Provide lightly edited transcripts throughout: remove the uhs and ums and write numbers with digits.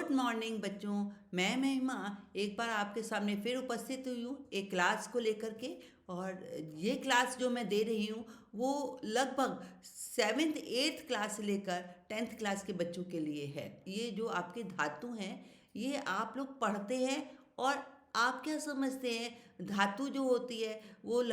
Good morning बच्चों। मैं महिमा एक बार आपके सामने फिर उपस्थित हुई हूँ एक क्लास को लेकर के। और ये क्लास जो मैं दे रही हूँ वो लगभग 7th 8th क्लास से लेकर 10th क्लास के बच्चों के लिए है। ये जो आपके धातु हैं ये आप लोग पढ़ते हैं। और आप क्या समझते हैं धातु जो होती है वो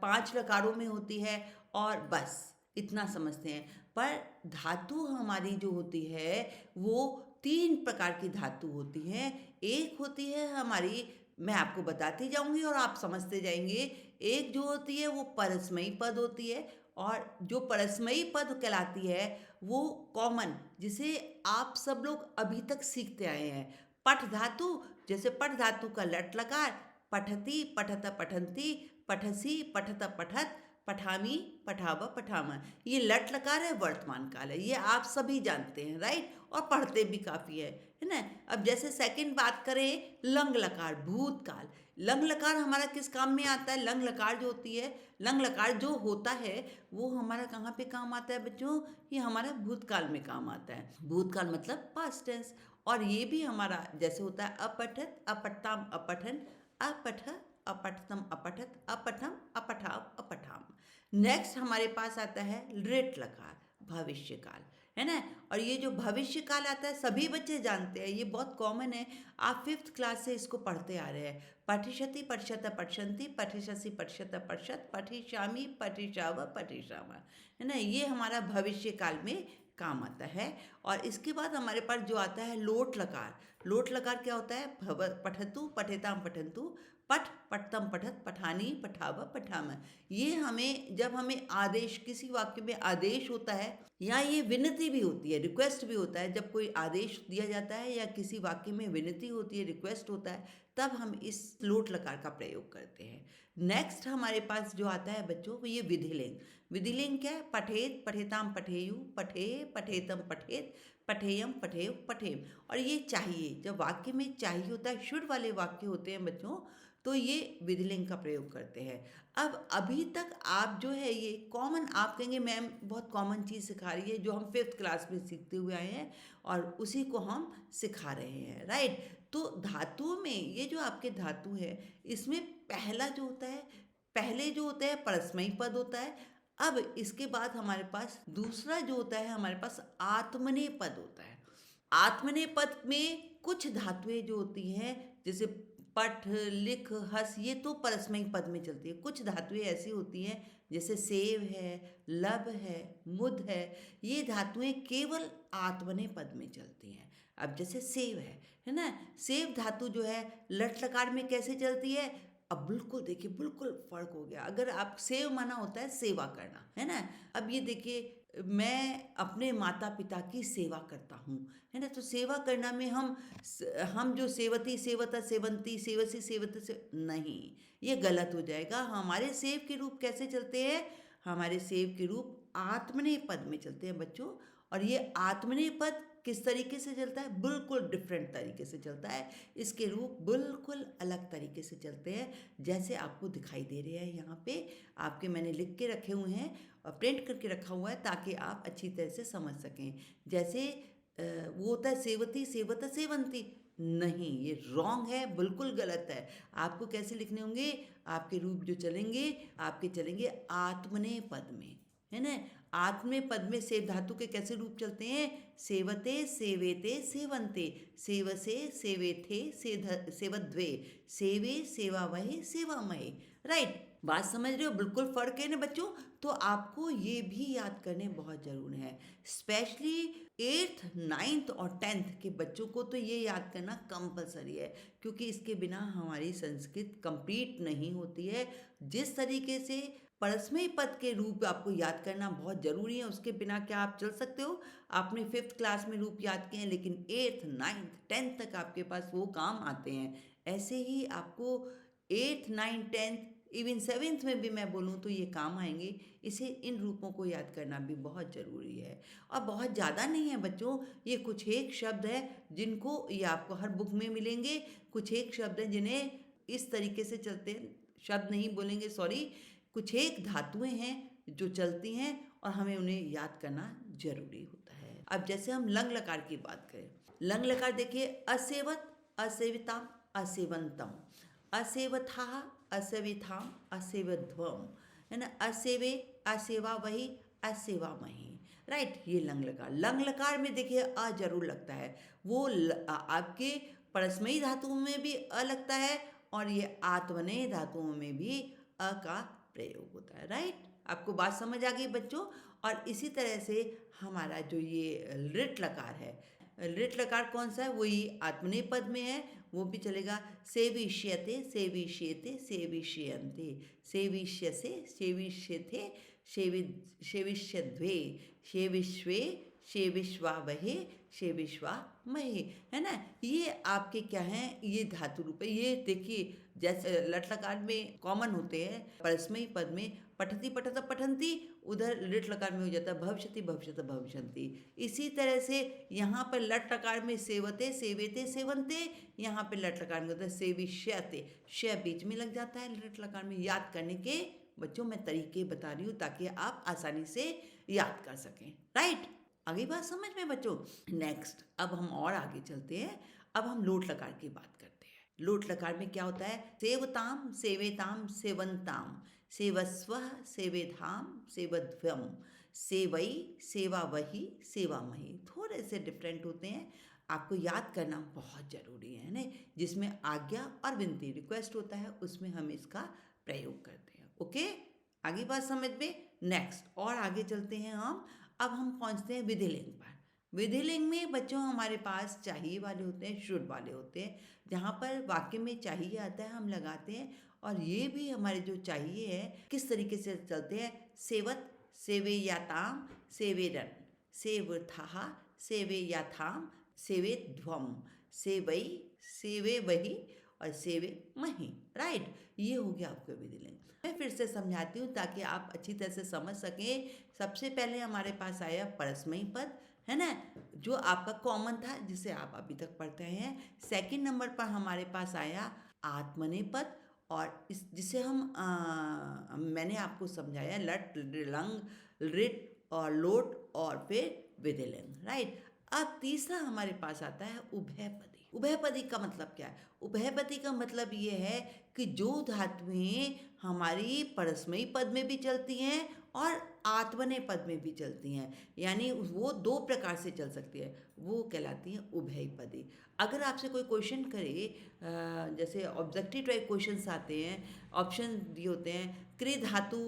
5 लकारों में होती है और बस इतना समझते हैं। पर धातु हमारी जो होती है वो 3 प्रकार की धातु होती हैं। एक होती है हमारी, मैं आपको बताती जाऊंगी और आप समझते जाएंगे। एक जो होती है वो परस्मयी पद होती है, और जो परस्मयी पद कहलाती है वो कॉमन, जिसे आप सब लोग अभी तक सीखते आए हैं। पठ धातु, जैसे पठ धातु का लट लकार, पठती पठत पठंती, पठसी पठत पठत, पठामी पठाव पठामा। ये लट लकार है, वर्तमान काल है, ये आप सभी जानते हैं, राइट। और पढ़ते भी काफ़ी है ना। अब जैसे सेकंड बात करें लंग लकार, भूतकाल। लंग लकार हमारा किस काम में आता है? लंग लकार जो होती है, लंग लकार जो होता है वो हमारा कहाँ पे काम आता है बच्चों? ये हमारा भूतकाल में काम आता है। भूतकाल मतलब पास्ट टेंस। और ये भी हमारा जैसे होता है अपठत अपठताम अपठन, अपठ अपठतम अपठत, अपठम अपठाव अपठाम। नेक्स्ट हमारे पास आता है ऋट लकार, भविष्य काल, है ना। और ये जो भविष्य काल आता है सभी बच्चे जानते हैं, ये बहुत कॉमन है। आप 5th क्लास से इसको पढ़ते आ रहे हैं। पठिष्यति पठिष्यत पठिष्यन्ति, पठिष्यसि पठिष्यत पठिष्यत, पठिष्यामि पठिष्याव पठिष्यामः, है ना। ये हमारा भविष्य काल में काम आता है। और इसके बाद हमारे पास जो आता है लोट लकार। लोट लकार क्या होता है? पठतु पठेताम पठन्तु, पठ पठतम पठत, पठानी पठाव पठाम। ये हमें, जब हमें आदेश, किसी वाक्य में आदेश होता है या ये विनती भी होती है, रिक्वेस्ट भी होता है, जब कोई आदेश दिया जाता है या किसी वाक्य में विनती होती है, रिक्वेस्ट होता है, तब हम इस लोट लकार का प्रयोग करते हैं। नेक्स्ट हमारे पास जो आता है बच्चों वो ये विधिलिंग। विधिलिंग क्या है? पठेत पठेताम पठेयु, पठे पठेतम पठेत, पठेयम पठेव पठेम। और ये चाहिए, जब वाक्य में चाहिए होता है, शुड वाले वाक्य होते हैं बच्चों, तो ये विधिलिंग का प्रयोग करते हैं। अब अभी तक आप जो है ये कॉमन, आप कहेंगे मैम बहुत कॉमन चीज़ सिखा रही है जो हम 5th क्लास में सीखते हुए आए हैं और उसी को हम सिखा रहे हैं, राइट। तो धातुओं में ये जो आपके धातु है इसमें पहला जो होता है, पहले जो होता है परस्मयी पद होता है। अब इसके बाद हमारे पास दूसरा जो होता है, हमारे पास आत्मनेय पद होता है। आत्मनेय पद में कुछ धातुएं जो होती हैं, जैसे पठ लिख हस, ये तो परस्मयी पद में चलती है। कुछ धातुएं ऐसी होती हैं जैसे सेव है, लब है, मुद है, ये धातुएं केवल आत्मनेय पद में चलती हैं। अब जैसे सेव है ना। सेव धातु जो है लट लकार में कैसे चलती है? अब बिल्कुल देखिए, बिल्कुल फर्क हो गया। अगर आप सेव माना होता है सेवा करना, है ना। अब ये देखिए, मैं अपने माता पिता की सेवा करता हूँ, है ना। तो सेवा करना में हम जो सेवती सेवता सेवंती सेवसी सेवत से नहीं, ये गलत हो जाएगा। हमारे सेव के रूप कैसे चलते हैं? हमारे सेव के रूप आत्मनेय पद में चलते हैं बच्चों। और ये आत्मनेय पद किस तरीके से चलता है? बिल्कुल डिफरेंट तरीके से चलता है। इसके रूप बिल्कुल अलग तरीके से चलते हैं, जैसे आपको दिखाई दे रहे हैं यहाँ पे। आपके मैंने लिख के रखे हुए हैं और प्रिंट करके रखा हुआ है ताकि आप अच्छी तरह से समझ सकें। जैसे वो होता है सेवती सेवत सेवंती, नहीं, ये रॉन्ग है, बिल्कुल गलत है। आपको कैसे लिखने होंगे? आपके रूप जो चलेंगे, आपके चलेंगे आत्मनेय पद में, है ना। आत्मनेय पद में सेव धातु के कैसे रूप चलते हैं? सेवते सेवेते सेवंते, सेवसे सेवेथे सेवद्वे, सेवे सेवावहे सेवामहे, राइट। बात समझ रहे हो? बिल्कुल फर्क है ना बच्चों। तो आपको ये भी याद करने बहुत जरूरी है, स्पेशली 8th 9th और 10th के बच्चों को तो ये याद करना कंपलसरी है, क्योंकि इसके बिना हमारी संस्कृत कंप्लीट नहीं होती है। जिस तरीके से परस्मयी पद के रूप आपको याद करना बहुत ज़रूरी है, उसके बिना क्या आप चल सकते हो? आपने 5th क्लास में रूप याद किए हैं, लेकिन 8th 9th 10th तक आपके पास वो काम आते हैं। ऐसे ही आपको 8th 9th 10th even 7th में भी मैं बोलूँ तो ये काम आएंगे। इसे, इन रूपों को याद करना भी बहुत ज़रूरी है। और बहुत ज़्यादा नहीं है बच्चों, ये कुछ एक शब्द है जिनको ये आपको हर बुक में मिलेंगे। कुछ एक शब्द हैं जिन्हें इस तरीके से चलते हैं, शब्द नहीं बोलेंगे, सॉरी, कुछ एक धातुएं हैं जो चलती हैं और हमें उन्हें याद करना जरूरी होता है। अब जैसे हम लंग लकार की बात करें, लंग लकार देखिए, असेवत, असेविताम, असेवंतम, असेवथा, असेविथाम, असेवध्वम, है ना, असेवे, असेवा वही, असेवा मही। राइट, ये लंग लकार। लंग लकार में देखिए अ जरूर लगता है, वो आपके परस्मयी धातुओं में भी अ लगता है और ये आत्मनेय धातुओं में भी अ का प्रयोग होता है। राइट, आपको बात समझ आ गई बच्चों। और इसी तरह से हमारा जो ये लृट लकार है, लृट लकार कौन सा है, वही आत्मनेय पद में है, वो भी चलेगा। सेविष्यते, सेविष्येते, सेविष्यन्ते, सेविष्यसे, सेविष्यथे, सेविष्यद्वे, सेविष्वे, सेविष्वावहे, सेविष्वामहे, है ना। ये आपके क्या हैं, ये धातु रूप है। ये देखिए जैसे लट लकार में कॉमन होते हैं, परस्मयी पद में पठति पठत पठन्ति, उधर लिट लकार में हो जाता है भविष्यति भविष्यत भविष्यन्ति। इसी तरह से यहाँ पर लट लकार में सेवते, सेवेते, सेवन्ते, यहाँ पे लट लकार में होता है सेविष्यते, श बीच में लग जाता है लिट लकार में। याद करने के बच्चों मैं तरीके बता रही हूँ ताकि आप आसानी से याद कर सकें। राइट, आगे बात समझ में बच्चों। नेक्स्ट, अब हम और आगे चलते हैं। अब हम लोट लकार की बात करते हैं। लोट लकार में क्या होता है, सेवताम, सेवेताम, सेवंताम, सेवस्व, सेवेधाम, सेवध्वम, सेवई, सेवा वही, सेवा मही। थोड़े से डिफरेंट होते हैं, आपको याद करना बहुत ज़रूरी है ना। जिसमें आज्ञा और विनती रिक्वेस्ट होता है, उसमें हम इसका प्रयोग करते हैं। ओके, आगे बात समझ में। नेक्स्ट, और आगे चलते हैं हम। अब हम पहुंचते हैं विधिलिंग पर। विधिलिंग में बच्चों हमारे पास चाहिए वाले होते हैं, शुड वाले होते हैं। जहाँ पर वाक्य में चाहिए आता है हम लगाते हैं। और ये भी हमारे जो चाहिए है किस तरीके से चलते हैं, सेवत, सेवे याताम, सेवेरन, सेवथा, सेवे याथाम, सेवे ध्वम, सेवई, सेवे वही और सेवे मही। राइट, ये हो गया आपका विधिलिंग। मैं फिर से समझाती हूँ ताकि आप अच्छी तरह से समझ सकें। सबसे पहले हमारे पास आया परस्मयी पद, है ना, जो आपका कॉमन था, जिसे आप अभी तक पढ़ते हैं। सेकंड नंबर पर हमारे पास आया आत्मनेय पद, और इस जिसे हम मैंने आपको समझाया लट, लंग, लिट और लोट और फिर विधिलिंग। राइट, अब तीसरा हमारे पास आता है उभयपदी। उभयपदी का मतलब क्या है, उभयपदी का मतलब ये है कि जो धातुएं हमारी परस्मयी पद में भी चलती हैं और आत्मनेय पद में भी चलती हैं, यानी वो दो प्रकार से चल सकती है, वो कहलाती हैं उभयपदी। अगर आपसे कोई क्वेश्चन करे, जैसे ऑब्जेक्टिव टाइप क्वेश्चंस आते हैं, ऑप्शन दिए होते हैं कृ धातु,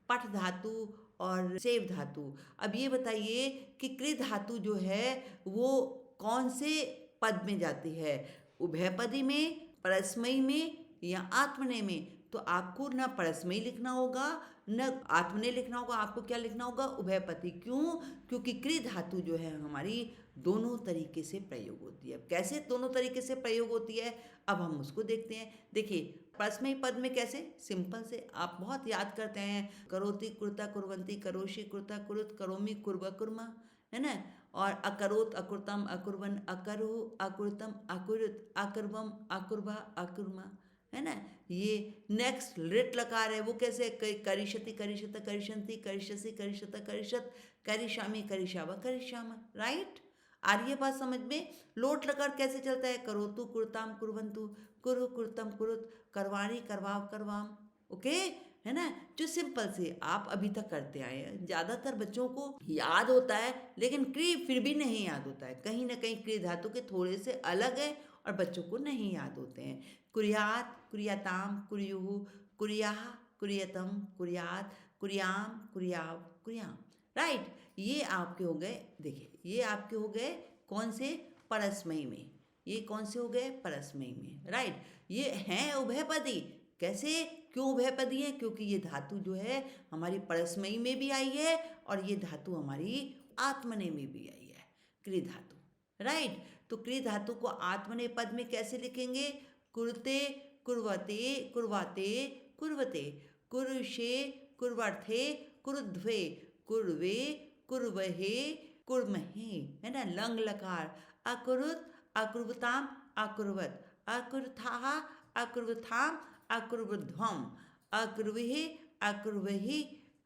पठ धातु और सेव धातु। अब ये बताइए कि कृ धातु जो है वो कौन से पद में जाती है, उभयपदी में, परस्मयी में या आत्मनेय में। तो आपको ना परस्मयी लिखना होगा न आत्मनेय लिखना होगा, आपको क्या लिखना होगा, उभयपदी। क्यों, क्योंकि कृ धातु जो है हमारी दोनों तरीके से प्रयोग होती है। कैसे दोनों तरीके से प्रयोग होती है, अब हम उसको देखते हैं। देखिए परस्मयी पद में कैसे, सिंपल से आप बहुत याद करते हैं, करोति कुर्ता कुर्वंती, करोषि कुर्ता कुरुत, करोमि कुर्वा कुर्मा, है ना। और अकरोत, अकुर्तम, अकुर्वन, अकरु, अकुर्तम, अकुरुत, अकुर्वम, अकुर्वा, अकुर्मा, है ना। ये नेक्स्ट लिट लकार है, वो कैसे, करिष्यति, करिष्यत, करिष्यन्ति, करिष्यसि, करिष्यत, करिष्यत, करिष्यामि, करिष्याव, करिष्याम। राइट, आ रही है बात समझ में। लोट लकार कैसे चलता है, करोतु, कुर्ताम, कुर्वन्तु, कुरु, कुर्तम, कुरुत, करवाणी, करवाव, करवाम। ओके, है ना, जो सिंपल से आप अभी तक करते आए हैं। ज़्यादातर बच्चों को याद होता है, लेकिन क्रि फिर भी नहीं याद होता है। कहीं ना कहीं क्रि धातु के थोड़े से अलग है और बच्चों को नहीं याद होते हैं। कुरियात, कुरियाताम, कुरियुः, कुरियाः, कुरियतम, कुरियात, कुरियाम, कुरियाव, कुरियाम। राइट, ये आपके हो गए, देखिए ये आपके हो गए कौन से, परस्मयी में। ये कौन से हो गए, परस्मयी में। राइट, ये हैं उभयपदी। कैसे, क्यों उभयपदी है, क्योंकि ये धातु जो है हमारी परस्मयी में भी आई है और ये धातु हमारी आत्मनेय में भी आई है, कृ धातु। राइट, तो कृ धातु को आत्मनेय पद में कैसे लिखेंगे, कुरुते, कुर्वते, कुर्वाते, कुर्वते, कुरुषे, कुर्वर्थे, कुरुध्वे, कुर्वे, कुर्वहे, कुर्महे, है ना। लंग लकार, अकुरुत, अकुर्वताम, अकुर्वत, अकुर्थाः, अकुर्वथाम, अकुर्वध्वम, अकुर्वहि, अकुर्वहि,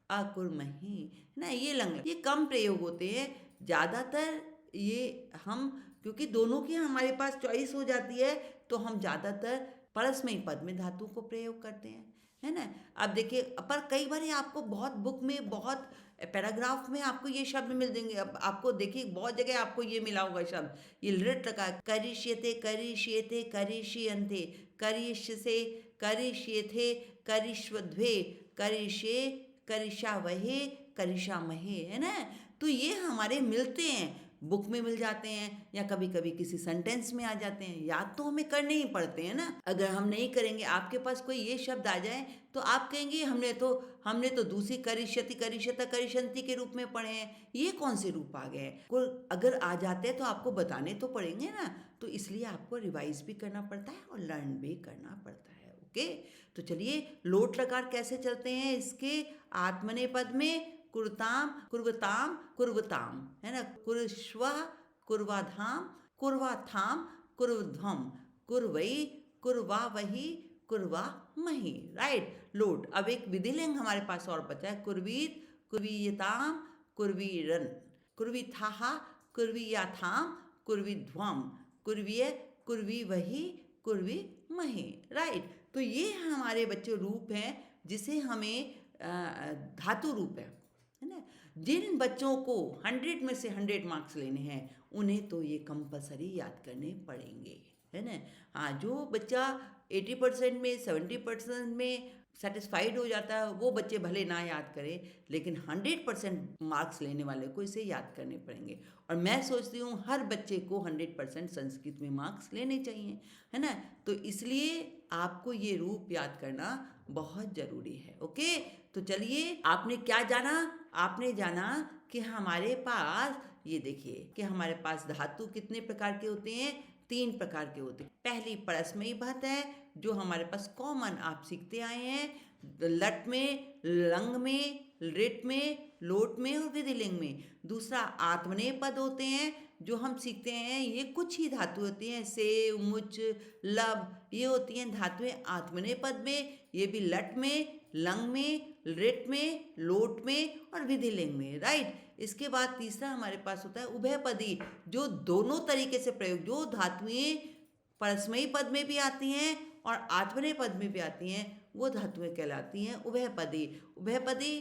अकुर्महि, ना। ये लंग, ये कम प्रयोग होते हैं। ज़्यादातर ये हम क्योंकि दोनों की हमारे पास चॉइस हो जाती है, तो हम ज़्यादातर परस्मैपद पद में धातु को प्रयोग करते हैं, है ना। अब देखिए, पर कई बार आपको बहुत बुक में, बहुत पैराग्राफ में आपको ये शब्द मिल देंगे। अब आपको देखिए बहुत जगह आपको ये मिला होगा शब्द, ये लिट लगा, करिष्यते करिष्येते करिष्यन्ते, करिष्यसे करिष्येथे करिष्वध्वे, करिष्ये करिष्यावहे करिष्यामहे, है ना। तो ये हमारे मिलते हैं, बुक में मिल जाते हैं या कभी कभी किसी सेंटेंस में आ जाते हैं। याद तो हमें करने ही पड़ते हैं ना। अगर हम नहीं करेंगे, आपके पास कोई ये शब्द आ जाए तो आप कहेंगे हमने तो दूसरी करिष्यति करिष्यता करिष्यन्ति के रूप में पढ़े हैं, ये कौन से रूप आ गए हैं। अगर आ जाते हैं तो आपको बताने तो पड़ेंगे ना। तो इसलिए आपको रिवाइज भी करना पड़ता है और लर्न भी करना पड़ता है। ओके, तो चलिए लोट लकार कैसे चलते हैं इसके आत्मनेपद में। कुरताम कुर्वताम कुर्वताम, है ना। कुर्श्वा कुर्वाधाम कुर्वाथाम कुर्वध्वम, कुर्वई कुर्वावही कुर्वामहि, राइट। लोट। अब एक विधिलिंग हमारे पास और बचा है, कुर्वीत कुर्वीयताम कुर्वीरन, कुर्वीथाहा कुर्वीयाथाम कुर्वीध्वम, कुर्वीय कुर्वीवही कुर्वीमहि, राइट। तो ये हमारे बच्चे रूप हैं जिसे हमें धातु रूप है ना। जिन बच्चों को 100 में से 100 मार्क्स लेने हैं उन्हें तो ये कंपलसरी याद करने पड़ेंगे, है ना। हाँ, जो बच्चा 80% में 70% में सेटिस्फाइड हो जाता है वो बच्चे भले ना याद करें, लेकिन 100% मार्क्स लेने वाले को इसे याद करने पड़ेंगे। और मैं सोचती हूँ हर बच्चे को 100% संस्कृत में मार्क्स लेने चाहिए, है ना। तो इसलिए आपको ये रूप याद करना बहुत ज़रूरी है। ओके, तो चलिए, आपने क्या जाना? आपने जाना कि हमारे पास, ये देखिए कि हमारे पास धातु कितने प्रकार के होते हैं, 3 प्रकार के होते हैं। पहली परस्मयी पद है जो हमारे पास कॉमन आप सीखते आए हैं, लट में, लंग में, लिट में, लोट में और विधिलिंग में। दूसरा आत्मनेय पद होते हैं जो हम सीखते हैं, ये कुछ ही धातु होती हैं, से, मुच, लब, ये होती हैं धातुएं आत्मनेय पद में। ये भी लट में, लंग में, लिट में, लोट में और विधिलिंग में, राइट। इसके बाद तीसरा हमारे पास होता है उभयपदी, जो दोनों तरीके से प्रयोग, जो धातुएं परस्मयी पद में भी आती हैं और आत्मनेय पद में भी आती हैं, वो धातुएं कहलाती हैं उभयपदी। उभयपदी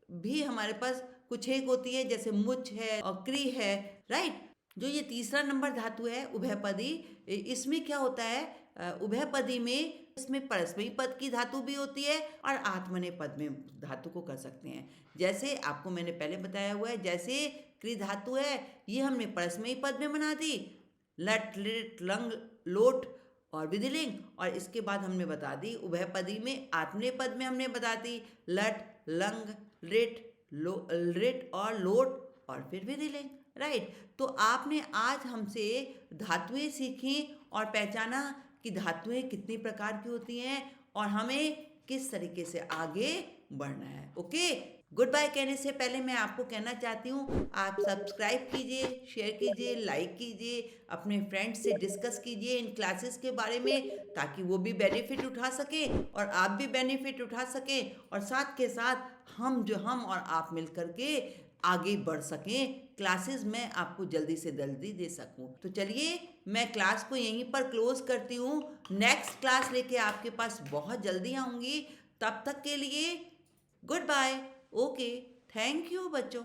भी हमारे पास कुछ एक होती है, जैसे मुच है और क्री है, राइट। जो ये तीसरा नंबर धातु है उभयपदी, इसमें क्या होता है, उभयपदी में इसमें परस्मयी पद की धातु भी होती है और आत्मनेय पद में धातु को कर सकते हैं। जैसे आपको मैंने पहले बताया हुआ है, जैसे क्री धातु है ये हमने परस्मयी पद में बना दी, लट, लिट, लंग, लोट और विधिलिंग। और इसके बाद हमने बता दी उभयपदी में, आत्मनेय पद में हमने बता दी लट, लंग, लिट और लोट और फिर विधिलिंग, राइट। तो आपने आज हमसे धातुएं सीखी और पहचाना कि धातुएं कितनी प्रकार की होती हैं और हमें किस तरीके से आगे बढ़ना है। ओके, गुड बाय कहने से पहले मैं आपको कहना चाहती हूँ, आप सब्सक्राइब कीजिए, शेयर कीजिए, लाइक कीजिए, अपने फ्रेंड्स से डिस्कस कीजिए इन क्लासेस के बारे में, ताकि वो भी बेनिफिट उठा सकें और आप भी बेनिफिट उठा सकें, और साथ के साथ हम और आप मिल करके आगे बढ़ सकें, क्लासेस मैं आपको जल्दी से जल्दी दे सकूं। तो चलिए, मैं क्लास को यहीं पर क्लोज करती हूँ। नेक्स्ट क्लास लेके आपके पास बहुत जल्दी आऊँगी। तब तक के लिए goodbye. Okay, thank you बच्चों।